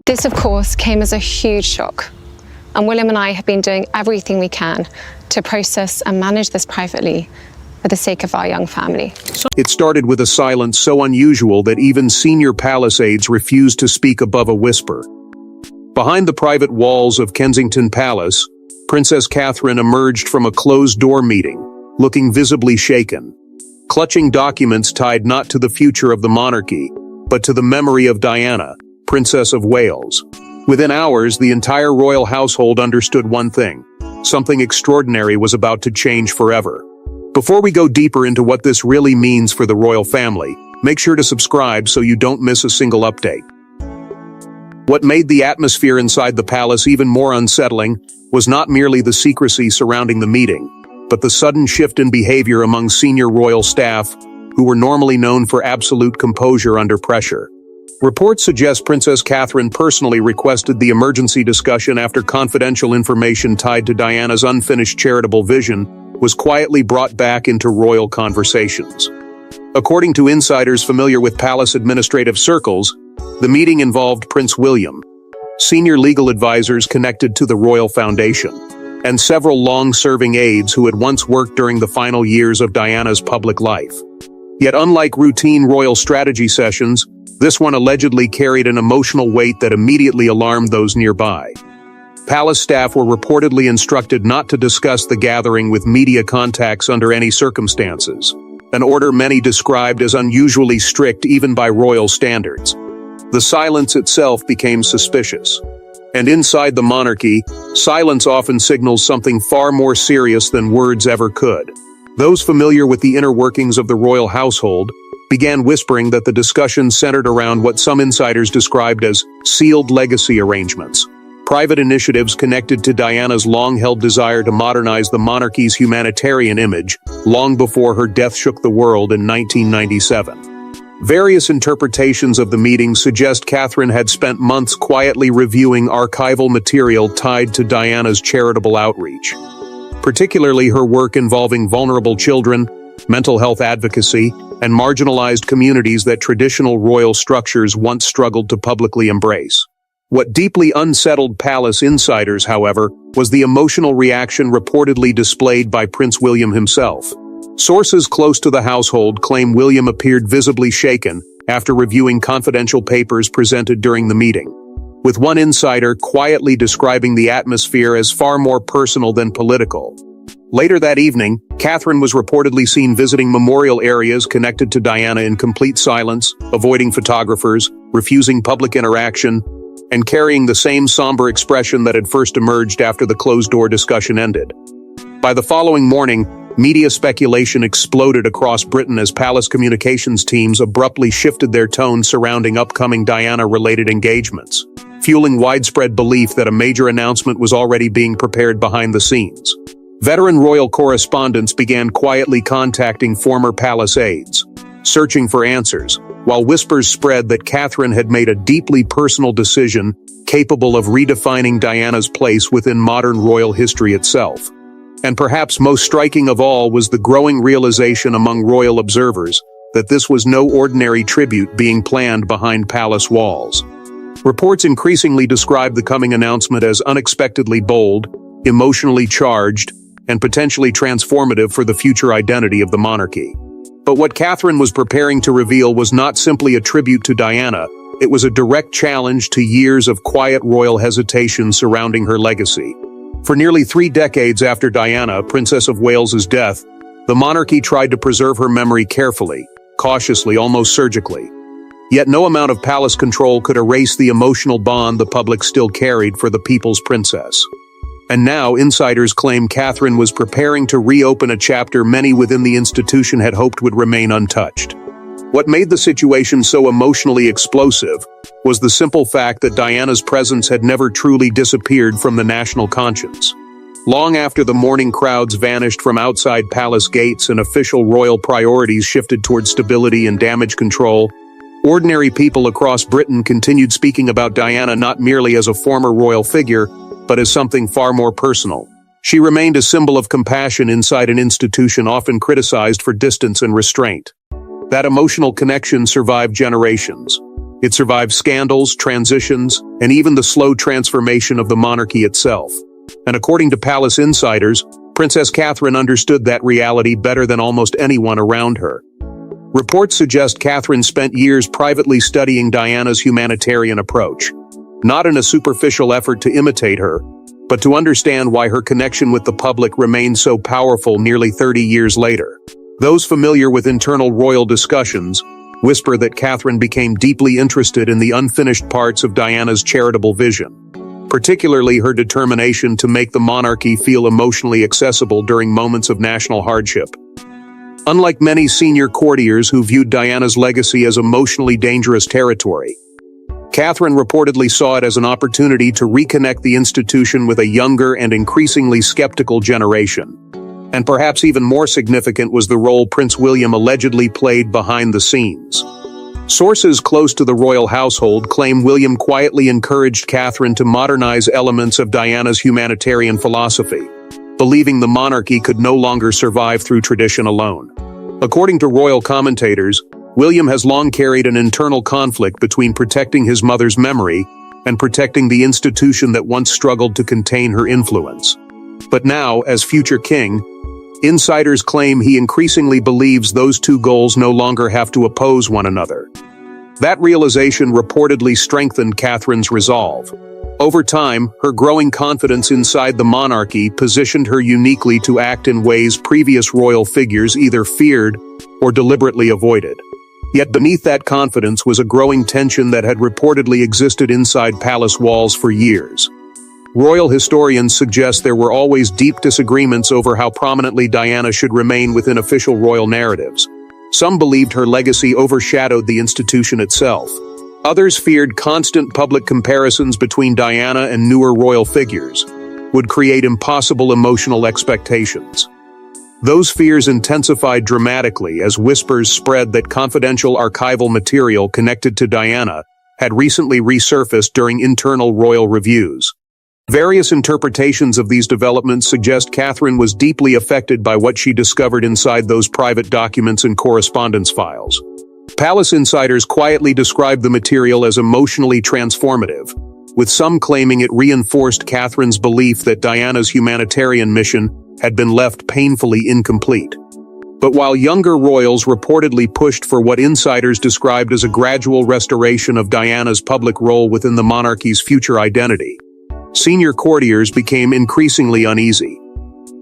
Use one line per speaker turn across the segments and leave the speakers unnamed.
This, of course, came as a huge shock, and William and I have been doing everything we can to process and manage this privately for the sake of our young family.
It started with a silence so unusual that even senior palace aides refused to speak above a whisper. Behind the private walls of Kensington Palace, Princess Catherine emerged from a closed-door meeting, looking visibly shaken, clutching documents tied not to the future of the monarchy, but to the memory of Diana, Princess of Wales. Within hours, the entire royal household understood one thing: something extraordinary was about to change forever. Before we go deeper into what this really means for the royal family, make sure to subscribe so you don't miss a single update. What made the atmosphere inside the palace even more unsettling was not merely the secrecy surrounding the meeting, but the sudden shift in behavior among senior royal staff, who were normally known for absolute composure under pressure. Reports suggest Princess Catherine personally requested the emergency discussion after confidential information tied to Diana's unfinished charitable vision was quietly brought back into royal conversations. According to insiders familiar with palace administrative circles, the meeting involved Prince William, senior legal advisors connected to the Royal Foundation, and several long-serving aides who had once worked during the final years of Diana's public life. Yet unlike routine royal strategy sessions, this one allegedly carried an emotional weight that immediately alarmed those nearby. Palace staff were reportedly instructed not to discuss the gathering with media contacts under any circumstances, an order many described as unusually strict even by royal standards. The silence itself became suspicious. And inside the monarchy, silence often signals something far more serious than words ever could. Those familiar with the inner workings of the royal household began whispering that the discussion centered around what some insiders described as sealed legacy arrangements, private initiatives connected to Diana's long-held desire to modernize the monarchy's humanitarian image, long before her death shook the world in 1997. Various interpretations of the meeting suggest Catherine had spent months quietly reviewing archival material tied to Diana's charitable outreach, particularly her work involving vulnerable children, mental health advocacy, and marginalized communities that traditional royal structures once struggled to publicly embrace. What deeply unsettled palace insiders, however, was the emotional reaction reportedly displayed by Prince William himself. Sources close to the household claim William appeared visibly shaken after reviewing confidential papers presented during the meeting, with one insider quietly describing the atmosphere as far more personal than political. Later that evening, Catherine was reportedly seen visiting memorial areas connected to Diana in complete silence, avoiding photographers, refusing public interaction, and carrying the same somber expression that had first emerged after the closed-door discussion ended. By the following morning, media speculation exploded across Britain as palace communications teams abruptly shifted their tone surrounding upcoming Diana-related engagements, fueling widespread belief that a major announcement was already being prepared behind the scenes. Veteran royal correspondents began quietly contacting former palace aides, searching for answers, while whispers spread that Catherine had made a deeply personal decision capable of redefining Diana's place within modern royal history itself. And perhaps most striking of all was the growing realization among royal observers that this was no ordinary tribute being planned behind palace walls. Reports increasingly described the coming announcement as unexpectedly bold, emotionally charged, and potentially transformative for the future identity of the monarchy. But what Catherine was preparing to reveal was not simply a tribute to Diana, it was a direct challenge to years of quiet royal hesitation surrounding her legacy. For nearly 3 decades after Diana, Princess of Wales's death, the monarchy tried to preserve her memory carefully, cautiously, almost surgically. Yet no amount of palace control could erase the emotional bond the public still carried for the people's princess. And now, insiders claim Catherine was preparing to reopen a chapter many within the institution had hoped would remain untouched. What made the situation so emotionally explosive was the simple fact that Diana's presence had never truly disappeared from the national conscience. Long after the mourning crowds vanished from outside palace gates and official royal priorities shifted toward stability and damage control, ordinary people across Britain continued speaking about Diana not merely as a former royal figure, but as something far more personal. She remained a symbol of compassion inside an institution often criticized for distance and restraint. That emotional connection survived generations, It survived scandals, transitions, and even the slow transformation of the monarchy itself. And according to palace insiders, Princess Catherine understood that reality better than almost anyone around her. Reports suggest Catherine spent years privately studying Diana's humanitarian approach, not in a superficial effort to imitate her, but to understand why her connection with the public remained so powerful nearly 30 years later. Those familiar with internal royal discussions whisper that Catherine became deeply interested in the unfinished parts of Diana's charitable vision, particularly her determination to make the monarchy feel emotionally accessible during moments of national hardship. Unlike many senior courtiers who viewed Diana's legacy as emotionally dangerous territory, Catherine reportedly saw it as an opportunity to reconnect the institution with a younger and increasingly skeptical generation. And perhaps even more significant was the role Prince William allegedly played behind the scenes. Sources close to the royal household claim William quietly encouraged Catherine to modernize elements of Diana's humanitarian philosophy, believing the monarchy could no longer survive through tradition alone. According to royal commentators, William has long carried an internal conflict between protecting his mother's memory and protecting the institution that once struggled to contain her influence. But now, as future king, insiders claim he increasingly believes those two goals no longer have to oppose one another. That realization reportedly strengthened Catherine's resolve. Over time, her growing confidence inside the monarchy positioned her uniquely to act in ways previous royal figures either feared or deliberately avoided. Yet beneath that confidence was a growing tension that had reportedly existed inside palace walls for years. Royal historians suggest there were always deep disagreements over how prominently Diana should remain within official royal narratives. Some believed her legacy overshadowed the institution itself. Others feared constant public comparisons between Diana and newer royal figures would create impossible emotional expectations. Those fears intensified dramatically as whispers spread that confidential archival material connected to Diana had recently resurfaced during internal royal reviews. Various interpretations of these developments suggest Catherine was deeply affected by what she discovered inside those private documents and correspondence files. Palace insiders quietly described the material as emotionally transformative, with some claiming it reinforced Catherine's belief that Diana's humanitarian mission had been left painfully incomplete. But while younger royals reportedly pushed for what insiders described as a gradual restoration of Diana's public role within the monarchy's future identity, senior courtiers became increasingly uneasy.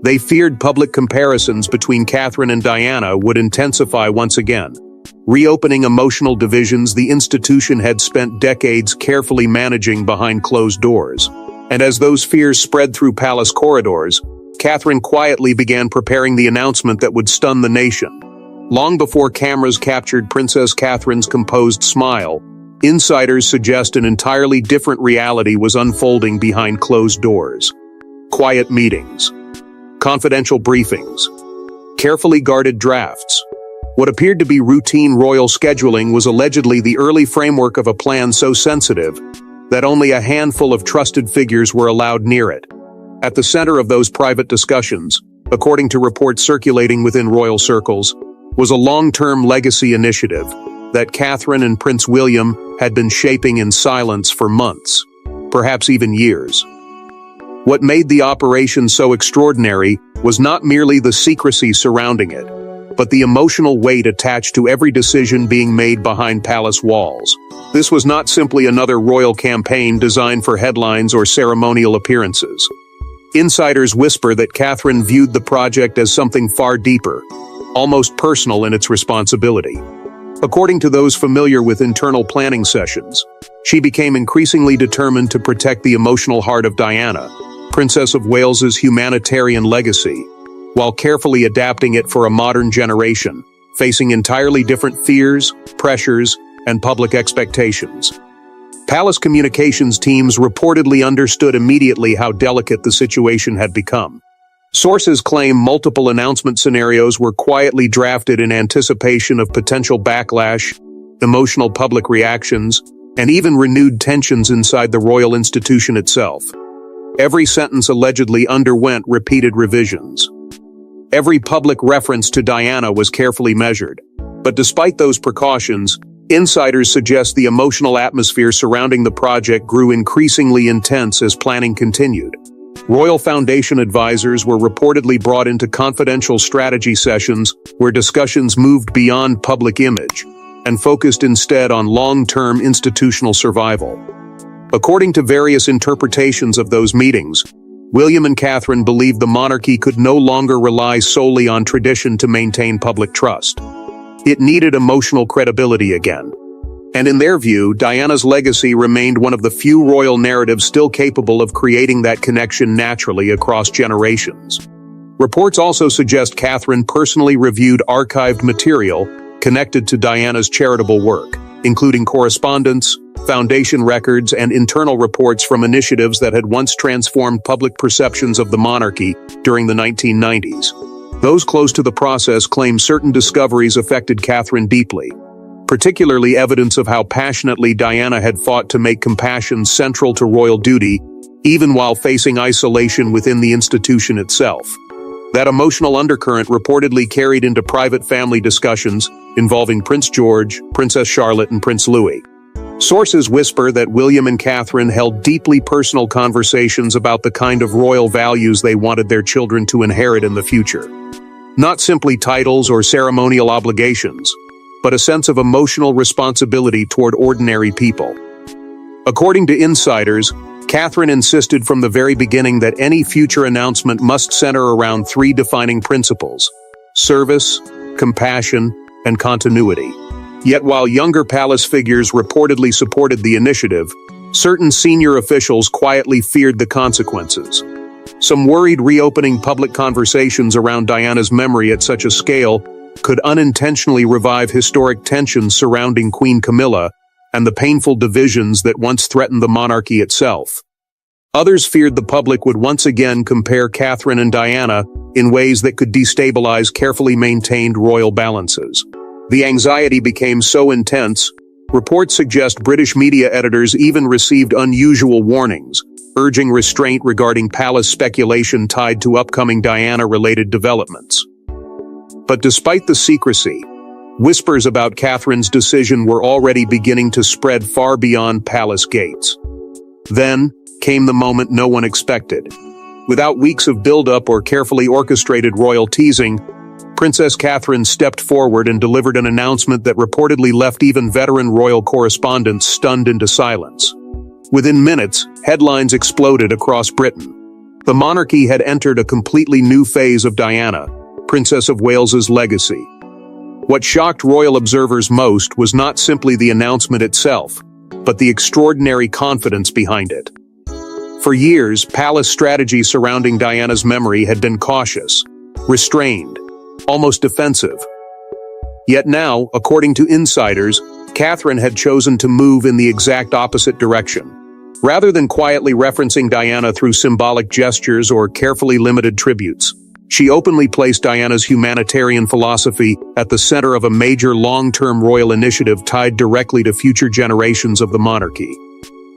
They feared public comparisons between Catherine and Diana would intensify once again, reopening emotional divisions the institution had spent decades carefully managing behind closed doors. And as those fears spread through palace corridors, Catherine quietly began preparing the announcement that would stun the nation. Long before cameras captured Princess Catherine's composed smile, insiders suggest an entirely different reality was unfolding behind closed doors. Quiet meetings, confidential briefings, carefully guarded drafts. What appeared to be routine royal scheduling was allegedly the early framework of a plan so sensitive that only a handful of trusted figures were allowed near it. At the center of those private discussions, according to reports circulating within royal circles, was a long-term legacy initiative that Catherine and Prince William had been shaping in silence for months, perhaps even years. What made the operation so extraordinary was not merely the secrecy surrounding it, but the emotional weight attached to every decision being made behind palace walls. This was not simply another royal campaign designed for headlines or ceremonial appearances. Insiders whisper that Catherine viewed the project as something far deeper, almost personal in its responsibility. According to those familiar with internal planning sessions, she became increasingly determined to protect the emotional heart of Diana, Princess of Wales's humanitarian legacy, while carefully adapting it for a modern generation, facing entirely different fears, pressures, and public expectations. Palace communications teams reportedly understood immediately how delicate the situation had become. Sources claim multiple announcement scenarios were quietly drafted in anticipation of potential backlash, emotional public reactions, and even renewed tensions inside the royal institution itself. Every sentence allegedly underwent repeated revisions. Every public reference to Diana was carefully measured. But despite those precautions, Insiders suggest the emotional atmosphere surrounding the project grew increasingly intense as planning continued. Royal Foundation advisors were reportedly brought into confidential strategy sessions where discussions moved beyond public image and focused instead on long-term institutional survival. According to various interpretations of those meetings, William and Catherine believed the monarchy could no longer rely solely on tradition to maintain public trust. It needed emotional credibility again. And in their view, Diana's legacy remained one of the few royal narratives still capable of creating that connection naturally across generations. Reports also suggest Catherine personally reviewed archived material connected to Diana's charitable work, including correspondence, foundation records, and internal reports from initiatives that had once transformed public perceptions of the monarchy during the 1990s. Those close to the process claim certain discoveries affected Catherine deeply, particularly evidence of how passionately Diana had fought to make compassion central to royal duty, even while facing isolation within the institution itself. That emotional undercurrent reportedly carried into private family discussions involving Prince George, Princess Charlotte, and Prince Louis. Sources whisper that William and Catherine held deeply personal conversations about the kind of royal values they wanted their children to inherit in the future. Not simply titles or ceremonial obligations, but a sense of emotional responsibility toward ordinary people. According to insiders, Catherine insisted from the very beginning that any future announcement must center around three defining principles: service, compassion, and continuity. Yet while younger palace figures reportedly supported the initiative, certain senior officials quietly feared the consequences. Some worried reopening public conversations around Diana's memory at such a scale could unintentionally revive historic tensions surrounding Queen Camilla and the painful divisions that once threatened the monarchy itself. Others feared the public would once again compare Catherine and Diana in ways that could destabilize carefully maintained royal balances. The anxiety became so intense, reports suggest British media editors even received unusual warnings, urging restraint regarding palace speculation tied to upcoming Diana-related developments. But despite the secrecy, whispers about Catherine's decision were already beginning to spread far beyond palace gates. Then came the moment no one expected. Without weeks of build-up or carefully orchestrated royal teasing, Princess Catherine stepped forward and delivered an announcement that reportedly left even veteran royal correspondents stunned into silence. Within minutes, headlines exploded across Britain. The monarchy had entered a completely new phase of Diana, Princess of Wales's legacy. What shocked royal observers most was not simply the announcement itself, but the extraordinary confidence behind it. For years, palace strategy surrounding Diana's memory had been cautious, restrained, almost defensive. Yet now, according to insiders, Catherine had chosen to move in the exact opposite direction. Rather than quietly referencing Diana through symbolic gestures or carefully limited tributes, she openly placed Diana's humanitarian philosophy at the center of a major long-term royal initiative tied directly to future generations of the monarchy.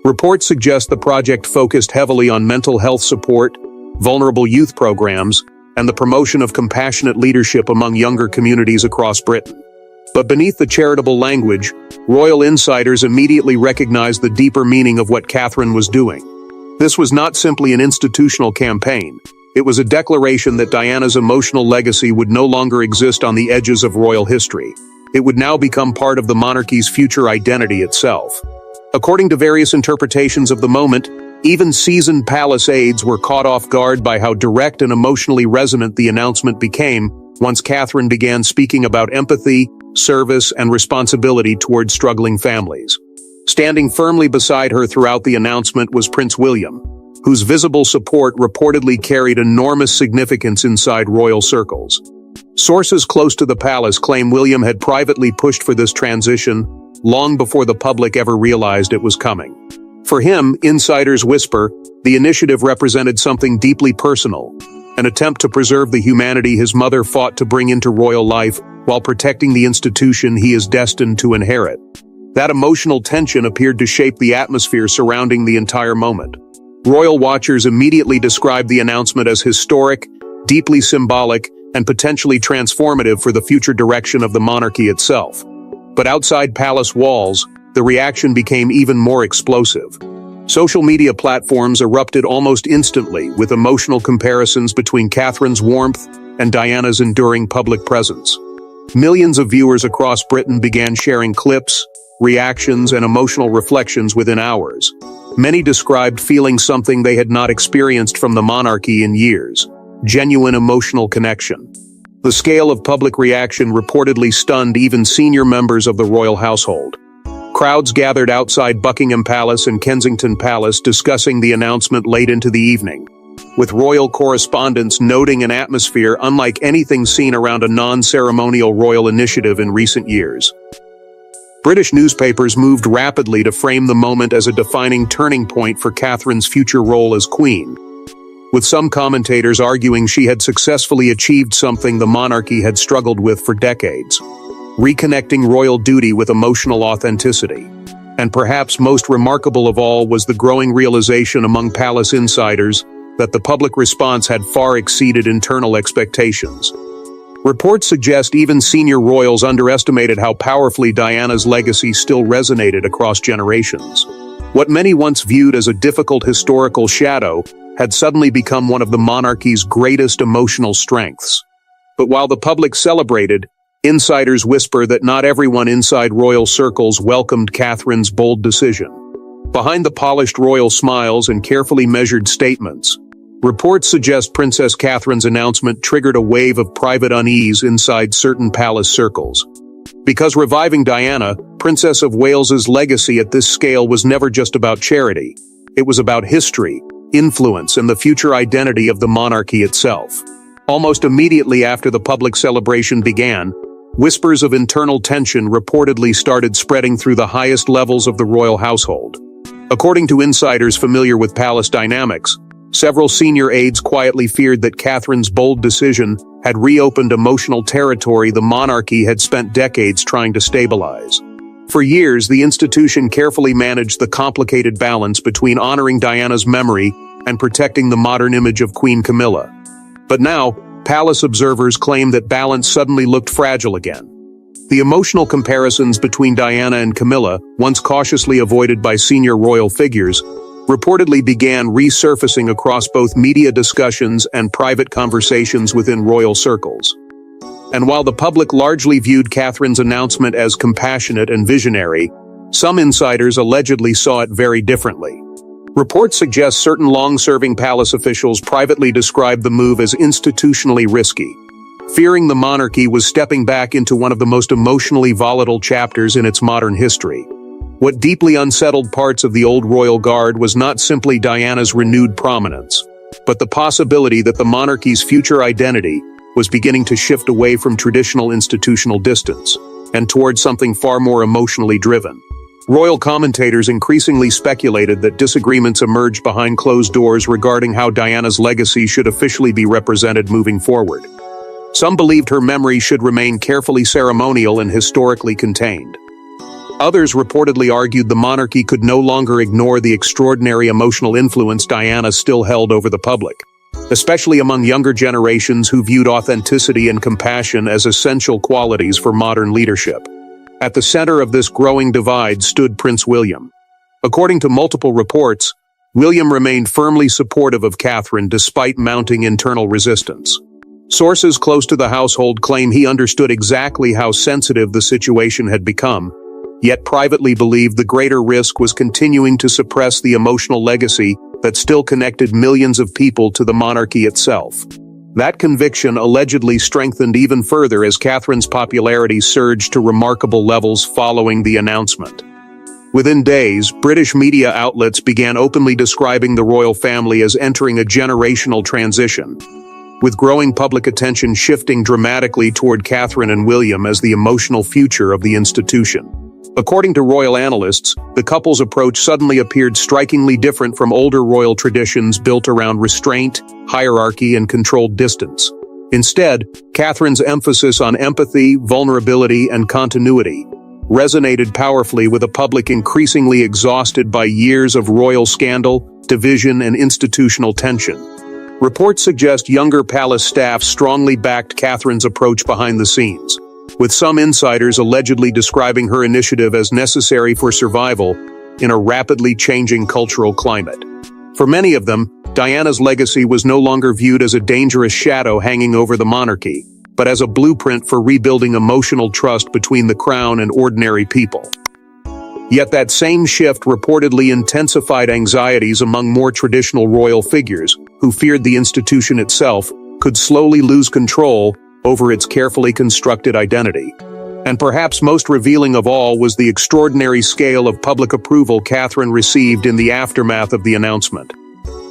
Reports suggest the project focused heavily on mental health support, vulnerable youth programs, and the promotion of compassionate leadership among younger communities across Britain. But beneath the charitable language, royal insiders immediately recognized the deeper meaning of what Catherine was doing. This was not simply an institutional campaign. It was a declaration that Diana's emotional legacy would no longer exist on the edges of royal history. It would now become part of the monarchy's future identity itself. According to various interpretations of the moment, even seasoned palace aides were caught off guard by how direct and emotionally resonant the announcement became once Catherine began speaking about empathy, service, and responsibility toward struggling families. Standing firmly beside her throughout the announcement was Prince William, whose visible support reportedly carried enormous significance inside royal circles. Sources close to the palace claim William had privately pushed for this transition long before the public ever realized it was coming. For him, insiders whisper, the initiative represented something deeply personal, an attempt to preserve the humanity his mother fought to bring into royal life while protecting the institution he is destined to inherit. That emotional tension appeared to shape the atmosphere surrounding the entire moment. Royal watchers immediately described the announcement as historic, deeply symbolic, and potentially transformative for the future direction of the monarchy itself. But outside palace walls, the reaction became even more explosive. Social media platforms erupted almost instantly with emotional comparisons between Catherine's warmth and Diana's enduring public presence. Millions of viewers across Britain began sharing clips, reactions, and emotional reflections within hours. Many described feeling something they had not experienced from the monarchy in years: genuine emotional connection. The scale of public reaction reportedly stunned even senior members of the royal household. Crowds gathered outside Buckingham Palace and Kensington Palace discussing the announcement late into the evening, with royal correspondents noting an atmosphere unlike anything seen around a non-ceremonial royal initiative in recent years. British newspapers moved rapidly to frame the moment as a defining turning point for Catherine's future role as queen, with some commentators arguing she had successfully achieved something the monarchy had struggled with for decades: reconnecting royal duty with emotional authenticity. And perhaps most remarkable of all was the growing realization among palace insiders that the public response had far exceeded internal expectations. Reports suggest even senior royals underestimated how powerfully Diana's legacy still resonated across generations. What many once viewed as a difficult historical shadow had suddenly become one of the monarchy's greatest emotional strengths. But while the public celebrated, insiders whisper that not everyone inside royal circles welcomed Catherine's bold decision. Behind the polished royal smiles and carefully measured statements, reports suggest Princess Catherine's announcement triggered a wave of private unease inside certain palace circles. Because reviving Diana, Princess of Wales's legacy at this scale was never just about charity. It was about history, influence, and the future identity of the monarchy itself. Almost immediately after the public celebration began, whispers of internal tension reportedly started spreading through the highest levels of the royal household. According to insiders familiar with palace dynamics, several senior aides quietly feared that Catherine's bold decision had reopened emotional territory the monarchy had spent decades trying to stabilize. For years, the institution carefully managed the complicated balance between honoring Diana's memory and protecting the modern image of Queen Camilla. But now, palace observers claim that balance suddenly looked fragile again. The emotional comparisons between Diana and Camilla, once cautiously avoided by senior royal figures, reportedly began resurfacing across both media discussions and private conversations within royal circles. And while the public largely viewed Catherine's announcement as compassionate and visionary, some insiders allegedly saw it very differently. Reports suggest certain long-serving palace officials privately described the move as institutionally risky, fearing the monarchy was stepping back into one of the most emotionally volatile chapters in its modern history. What deeply unsettled parts of the old royal guard was not simply Diana's renewed prominence, but the possibility that the monarchy's future identity was beginning to shift away from traditional institutional distance and towards something far more emotionally driven. Royal commentators increasingly speculated that disagreements emerged behind closed doors regarding how Diana's legacy should officially be represented moving forward. Some believed her memory should remain carefully ceremonial and historically contained. Others reportedly argued the monarchy could no longer ignore the extraordinary emotional influence Diana still held over the public, especially among younger generations who viewed authenticity and compassion as essential qualities for modern leadership. At the center of this growing divide stood Prince William. According to multiple reports, William remained firmly supportive of Catherine despite mounting internal resistance. Sources close to the household claim he understood exactly how sensitive the situation had become, yet privately believed the greater risk was continuing to suppress the emotional legacy that still connected millions of people to the monarchy itself. That conviction allegedly strengthened even further as Catherine's popularity surged to remarkable levels following the announcement. Within days, British media outlets began openly describing the royal family as entering a generational transition, with growing public attention shifting dramatically toward Catherine and William as the emotional future of the institution. According to royal analysts, the couple's approach suddenly appeared strikingly different from older royal traditions built around restraint, hierarchy, and controlled distance. Instead, Catherine's emphasis on empathy, vulnerability, and continuity resonated powerfully with a public increasingly exhausted by years of royal scandal, division, and institutional tension. Reports suggest younger palace staff strongly backed Catherine's approach behind the scenes, with some insiders allegedly describing her initiative as necessary for survival in a rapidly changing cultural climate. For many of them, Diana's legacy was no longer viewed as a dangerous shadow hanging over the monarchy, but as a blueprint for rebuilding emotional trust between the crown and ordinary people. Yet that same shift reportedly intensified anxieties among more traditional royal figures, who feared the institution itself could slowly lose control over its carefully constructed identity. And perhaps most revealing of all was the extraordinary scale of public approval Catherine received in the aftermath of the announcement.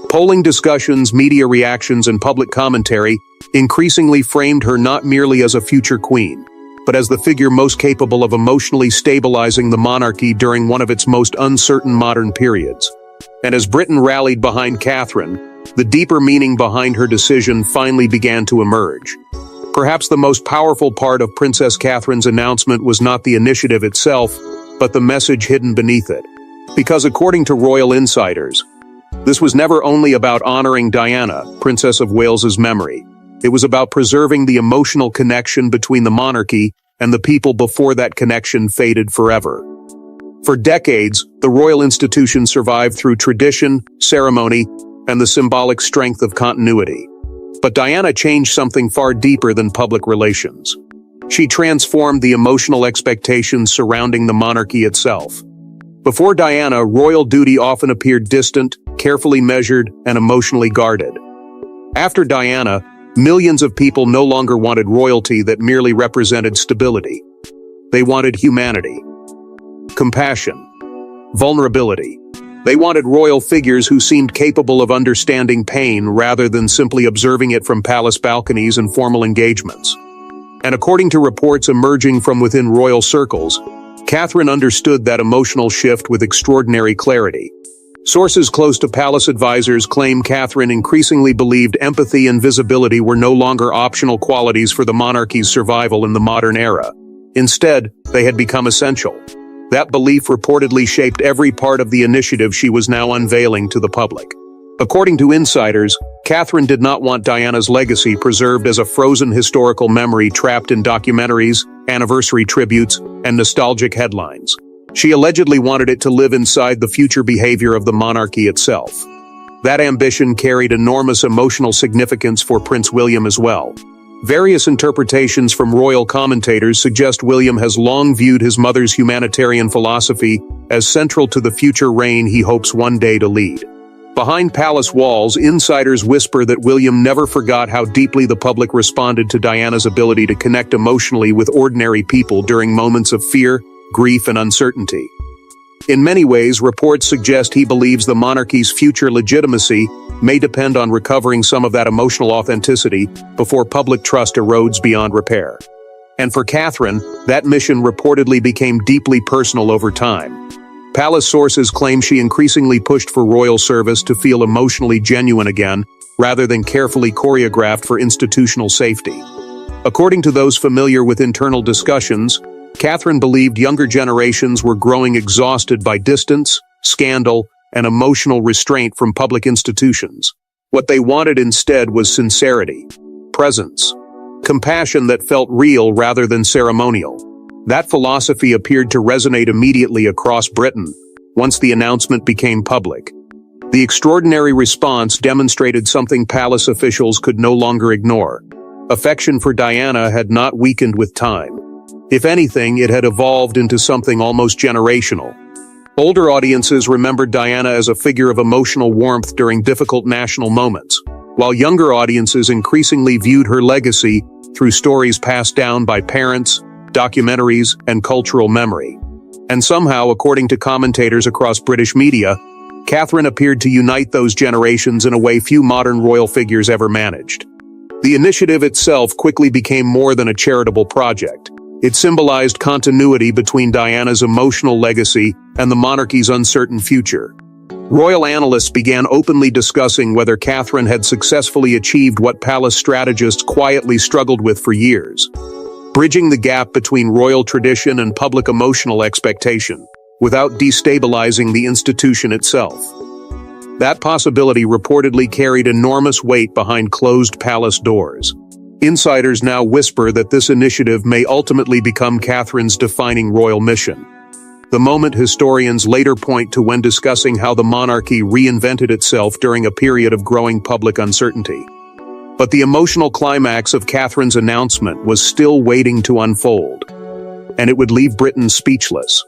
Polling discussions, media reactions, and public commentary increasingly framed her not merely as a future queen, but as the figure most capable of emotionally stabilizing the monarchy during one of its most uncertain modern periods. And as Britain rallied behind Catherine, the deeper meaning behind her decision finally began to emerge. Perhaps the most powerful part of Princess Catherine's announcement was not the initiative itself, but the message hidden beneath it. Because according to royal insiders, this was never only about honoring Diana, Princess of Wales's memory. It was about preserving the emotional connection between the monarchy and the people before that connection faded forever. For decades, the royal institution survived through tradition, ceremony, and the symbolic strength of continuity. But Diana changed something far deeper than public relations. She transformed the emotional expectations surrounding the monarchy itself. Before Diana, royal duty often appeared distant, carefully measured, and emotionally guarded. After Diana, millions of people no longer wanted royalty that merely represented stability. They wanted humanity, compassion, vulnerability. They wanted royal figures who seemed capable of understanding pain rather than simply observing it from palace balconies and formal engagements. And according to reports emerging from within royal circles, Catherine understood that emotional shift with extraordinary clarity. Sources close to palace advisors claim Catherine increasingly believed empathy and visibility were no longer optional qualities for the monarchy's survival in the modern era. Instead, they had become essential. That belief reportedly shaped every part of the initiative she was now unveiling to the public. According to insiders, Catherine did not want Diana's legacy preserved as a frozen historical memory trapped in documentaries, anniversary tributes, and nostalgic headlines. She allegedly wanted it to live inside the future behavior of the monarchy itself. That ambition carried enormous emotional significance for Prince William as well. Various interpretations from royal commentators suggest William has long viewed his mother's humanitarian philosophy as central to the future reign he hopes one day to lead. Behind palace walls, insiders whisper that William never forgot how deeply the public responded to Diana's ability to connect emotionally with ordinary people during moments of fear, grief, and uncertainty. In many ways, reports suggest he believes the monarchy's future legitimacy may depend on recovering some of that emotional authenticity before public trust erodes beyond repair. And for Catherine, that mission reportedly became deeply personal over time. Palace sources claim she increasingly pushed for royal service to feel emotionally genuine again, rather than carefully choreographed for institutional safety. According to those familiar with internal discussions, Catherine believed younger generations were growing exhausted by distance, scandal, and emotional restraint from public institutions. What they wanted instead was sincerity, presence, compassion that felt real rather than ceremonial. That philosophy appeared to resonate immediately across Britain once the announcement became public. The extraordinary response demonstrated something palace officials could no longer ignore. Affection for Diana had not weakened with time. If anything, it had evolved into something almost generational. Older audiences remembered Diana as a figure of emotional warmth during difficult national moments, while younger audiences increasingly viewed her legacy through stories passed down by parents, documentaries, and cultural memory. And somehow, according to commentators across British media, Catherine appeared to unite those generations in a way few modern royal figures ever managed. The initiative itself quickly became more than a charitable project. It symbolized continuity between Diana's emotional legacy and the monarchy's uncertain future. Royal analysts began openly discussing whether Catherine had successfully achieved what palace strategists quietly struggled with for years, bridging the gap between royal tradition and public emotional expectation, without destabilizing the institution itself. That possibility reportedly carried enormous weight behind closed palace doors. Insiders now whisper that this initiative may ultimately become Catherine's defining royal mission. The moment historians later point to when discussing how the monarchy reinvented itself during a period of growing public uncertainty. But the emotional climax of Catherine's announcement was still waiting to unfold, and it would leave Britain speechless.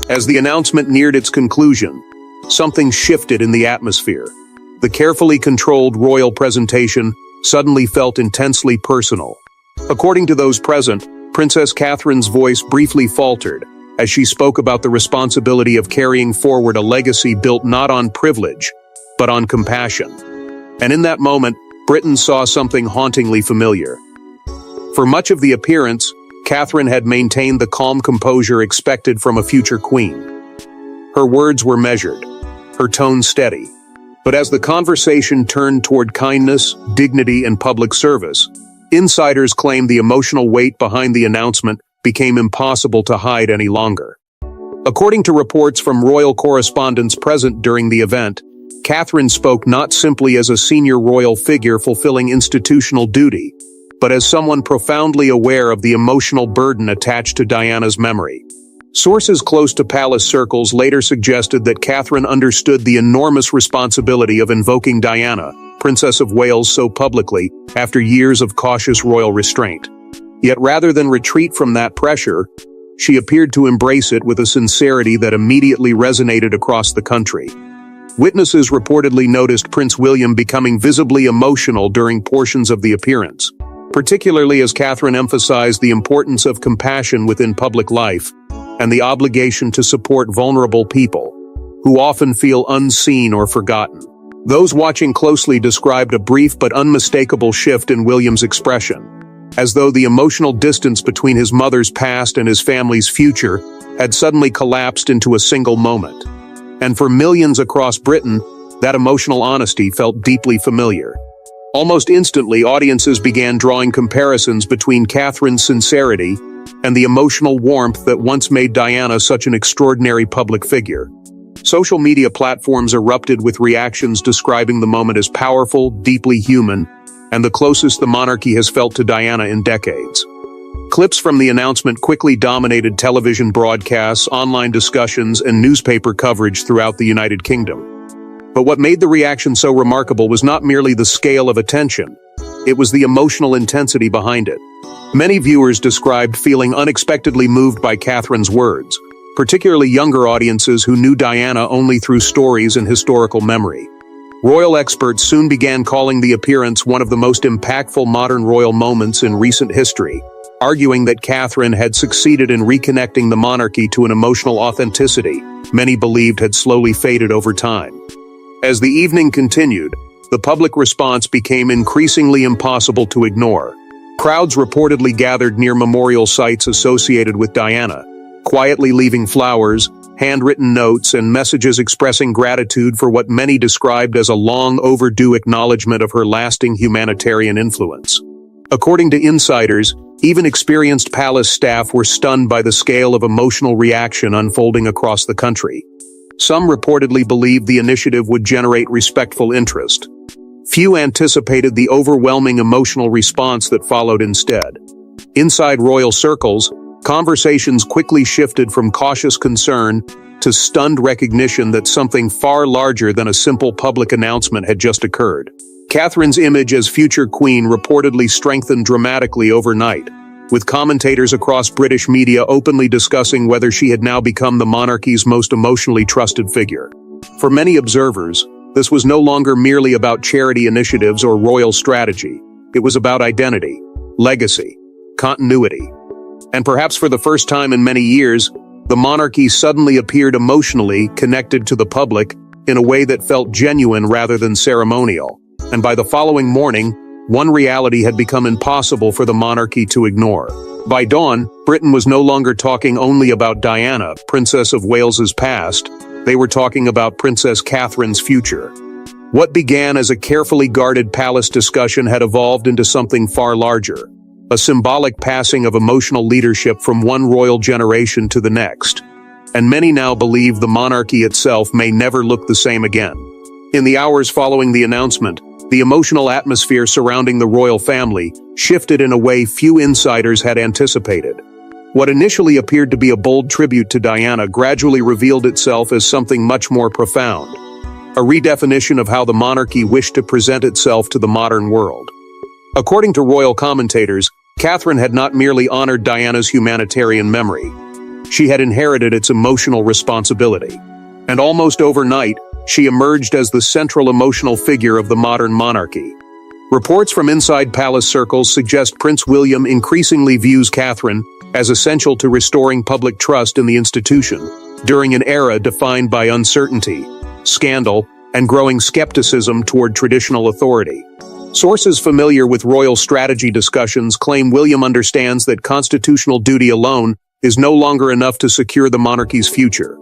As the announcement neared its conclusion, something shifted in the atmosphere. The carefully controlled royal presentation suddenly felt intensely personal. According to those present, Princess Catherine's voice briefly faltered as she spoke about the responsibility of carrying forward a legacy built not on privilege, but on compassion. And in that moment, Britain saw something hauntingly familiar. For much of the appearance, Catherine had maintained the calm composure expected from a future queen. Her words were measured, her tone steady. But as the conversation turned toward kindness, dignity, and public service, insiders claimed the emotional weight behind the announcement became impossible to hide any longer. According to reports from royal correspondents present during the event, Catherine spoke not simply as a senior royal figure fulfilling institutional duty, but as someone profoundly aware of the emotional burden attached to Diana's memory. Sources close to palace circles later suggested that Catherine understood the enormous responsibility of invoking Diana, Princess of Wales, so publicly after years of cautious royal restraint. Yet rather than retreat from that pressure, she appeared to embrace it with a sincerity that immediately resonated across the country. Witnesses reportedly noticed Prince William becoming visibly emotional during portions of the appearance, particularly as Catherine emphasized the importance of compassion within public life and the obligation to support vulnerable people, who often feel unseen or forgotten. Those watching closely described a brief but unmistakable shift in William's expression, as though the emotional distance between his mother's past and his family's future had suddenly collapsed into a single moment. And for millions across Britain, that emotional honesty felt deeply familiar. Almost instantly, audiences began drawing comparisons between Catherine's sincerity and the emotional warmth that once made Diana such an extraordinary public figure. Social media platforms erupted with reactions describing the moment as powerful, deeply human, and the closest the monarchy has felt to Diana in decades. Clips from the announcement quickly dominated television broadcasts, online discussions, and newspaper coverage throughout the United Kingdom. But what made the reaction so remarkable was not merely the scale of attention, it was the emotional intensity behind it. Many viewers described feeling unexpectedly moved by Catherine's words, particularly younger audiences who knew Diana only through stories and historical memory. Royal experts soon began calling the appearance one of the most impactful modern royal moments in recent history, arguing that Catherine had succeeded in reconnecting the monarchy to an emotional authenticity many believed had slowly faded over time. As the evening continued, the public response became increasingly impossible to ignore. Crowds reportedly gathered near memorial sites associated with Diana, quietly leaving flowers, handwritten notes, and messages expressing gratitude for what many described as a long-overdue acknowledgement of her lasting humanitarian influence. According to insiders, even experienced palace staff were stunned by the scale of emotional reaction unfolding across the country. Some reportedly believed the initiative would generate respectful interest. Few anticipated the overwhelming emotional response that followed instead. Inside royal circles, conversations quickly shifted from cautious concern to stunned recognition that something far larger than a simple public announcement had just occurred. Catherine's image as future queen reportedly strengthened dramatically overnight, with commentators across British media openly discussing whether she had now become the monarchy's most emotionally trusted figure. For many observers, this was no longer merely about charity initiatives or royal strategy. It was about identity, legacy, continuity. And perhaps for the first time in many years, the monarchy suddenly appeared emotionally connected to the public in a way that felt genuine rather than ceremonial. And by the following morning, one reality had become impossible for the monarchy to ignore. By dawn, Britain was no longer talking only about Diana, Princess of Wales's past. They were talking about Princess Catherine's future. What began as a carefully guarded palace discussion had evolved into something far larger, a symbolic passing of emotional leadership from one royal generation to the next. And many now believe the monarchy itself may never look the same again. In the hours following the announcement, the emotional atmosphere surrounding the royal family shifted in a way few insiders had anticipated. What initially appeared to be a bold tribute to Diana gradually revealed itself as something much more profound, a redefinition of how the monarchy wished to present itself to the modern world. According to royal commentators, Catherine had not merely honored Diana's humanitarian memory. She had inherited its emotional responsibility. And almost overnight, she emerged as the central emotional figure of the modern monarchy. Reports from inside palace circles suggest Prince William increasingly views Catherine as essential to restoring public trust in the institution during an era defined by uncertainty, scandal, and growing skepticism toward traditional authority. Sources familiar with royal strategy discussions claim William understands that constitutional duty alone is no longer enough to secure the monarchy's future.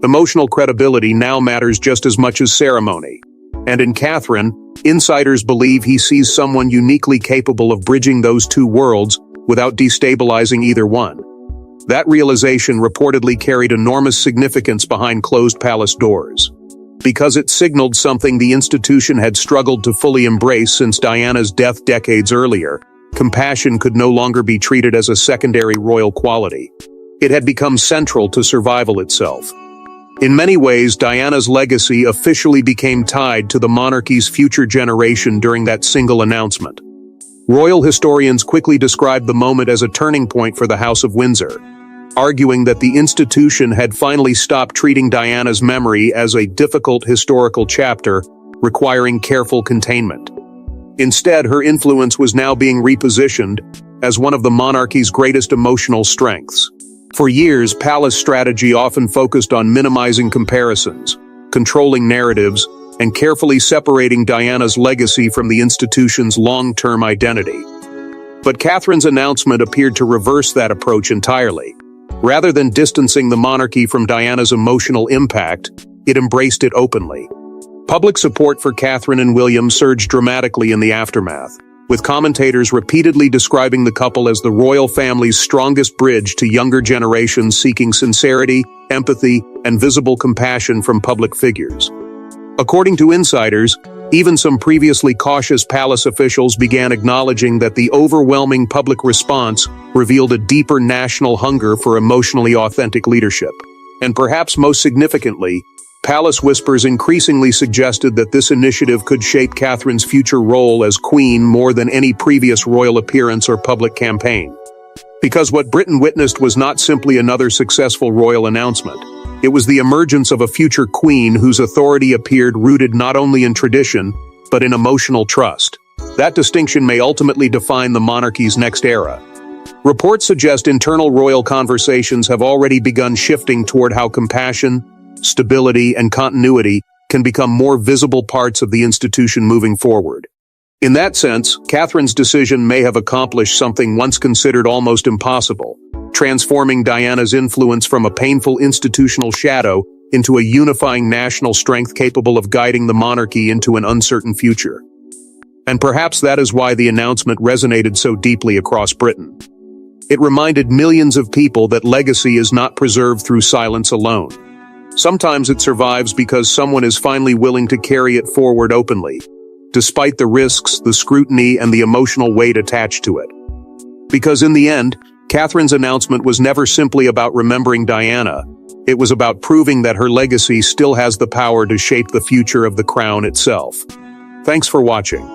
Emotional credibility now matters just as much as ceremony. And in Catherine, insiders believe he sees someone uniquely capable of bridging those two worlds without destabilizing either one. That realization reportedly carried enormous significance behind closed palace doors, because it signaled something the institution had struggled to fully embrace since Diana's death decades earlier. Compassion could no longer be treated as a secondary royal quality. It had become central to survival itself. In many ways, Diana's legacy officially became tied to the monarchy's future generation during that single announcement. Royal historians quickly described the moment as a turning point for the House of Windsor, arguing that the institution had finally stopped treating Diana's memory as a difficult historical chapter requiring careful containment. Instead, her influence was now being repositioned as one of the monarchy's greatest emotional strengths. For years, palace strategy often focused on minimizing comparisons, controlling narratives, and carefully separating Diana's legacy from the institution's long-term identity. But Catherine's announcement appeared to reverse that approach entirely. Rather than distancing the monarchy from Diana's emotional impact, it embraced it openly. Public support for Catherine and William surged dramatically in the aftermath, with commentators repeatedly describing the couple as the royal family's strongest bridge to younger generations seeking sincerity, empathy, and visible compassion from public figures. According to insiders, even some previously cautious palace officials began acknowledging that the overwhelming public response revealed a deeper national hunger for emotionally authentic leadership. And perhaps most significantly, palace whispers increasingly suggested that this initiative could shape Catherine's future role as queen more than any previous royal appearance or public campaign. Because what Britain witnessed was not simply another successful royal announcement. It was the emergence of a future queen whose authority appeared rooted not only in tradition, but in emotional trust. That distinction may ultimately define the monarchy's next era. Reports suggest internal royal conversations have already begun shifting toward how compassion, stability, and continuity can become more visible parts of the institution moving forward. In that sense, Catherine's decision may have accomplished something once considered almost impossible, transforming Diana's influence from a painful institutional shadow into a unifying national strength capable of guiding the monarchy into an uncertain future. And perhaps that is why the announcement resonated so deeply across Britain. It reminded millions of people that legacy is not preserved through silence alone. Sometimes it survives because someone is finally willing to carry it forward openly, despite the risks, the scrutiny, and the emotional weight attached to it. Because in the end, Catherine's announcement was never simply about remembering Diana. It was about proving that her legacy still has the power to shape the future of the crown itself. Thanks for watching.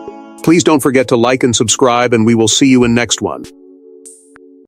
Please don't forget to like and subscribe, and we will see you in next one.